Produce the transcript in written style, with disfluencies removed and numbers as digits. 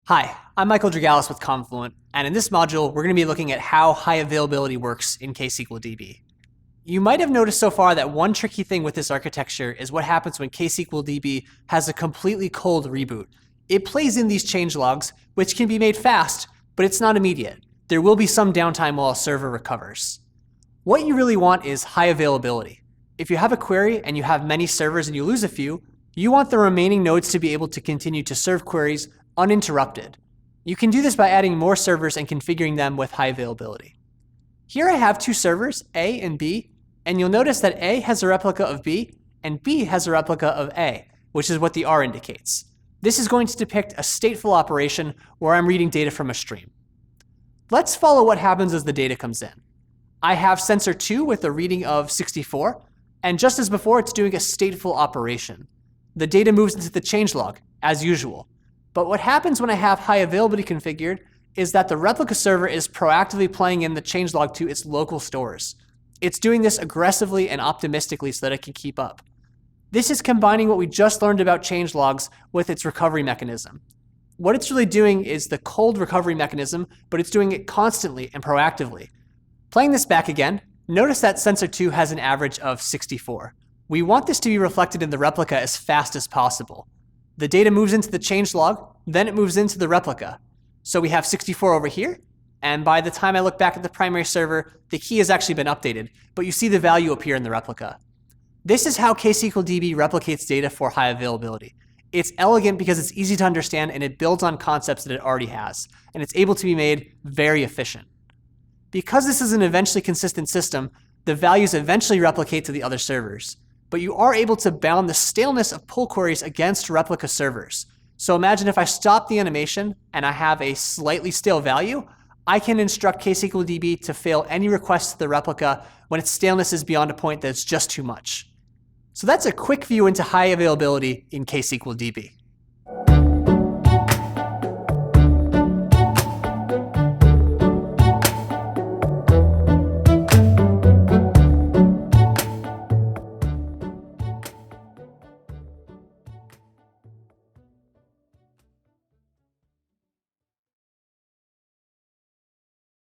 Hi, I'm Michael Dragalis with Confluent, and in this module, we're going to be looking at how high availability works in KSQLDB. You might have noticed so far that one tricky thing with this architecture is what happens when KSQLDB has a completely cold reboot. It plays in these change logs, which can be made fast, but it's not immediate. There will be some downtime while a server recovers. What you really want is high availability. If you have a query and you have many servers and you lose a few, you want the remaining nodes to be able to continue to serve queries uninterrupted. You can do this by adding more servers and configuring them with high availability. Here I have two servers, A and B, and you'll notice that A has a replica of B and B has a replica of A, which is what the R indicates. This is going to depict a stateful operation where I'm reading data from a stream. Let's follow what happens as the data comes in. I have sensor 2 with a reading of 64, and just as before, it's doing a stateful operation. The data moves into the changelog, as usual. But what happens when I have high availability configured is that the replica server is proactively playing in the changelog to its local stores. It's doing this aggressively and optimistically so that it can keep up. This is combining what we just learned about changelogs with its recovery mechanism. What it's really doing is the cold recovery mechanism, but it's doing it constantly and proactively. Playing this back again, notice that sensor 2 has an average of 64. We want this to be reflected in the replica as fast as possible. The data moves into the changelog, then it moves into the replica. So we have 64 over here, and by the time I look back at the primary server, the key has actually been updated, but you see the value appear in the replica. This is how KSQLDB replicates data for high availability. It's elegant because it's easy to understand and it builds on concepts that it already has, and it's able to be made very efficient. Because this is an eventually consistent system, the values eventually replicate to the other servers. But you are able to bound the staleness of pull queries against replica servers. So imagine if I stop the animation and I have a slightly stale value, I can instruct KSQLDB to fail any request to the replica when its staleness is beyond a point that's just too much. So that's a quick view into high availability in KSQLDB.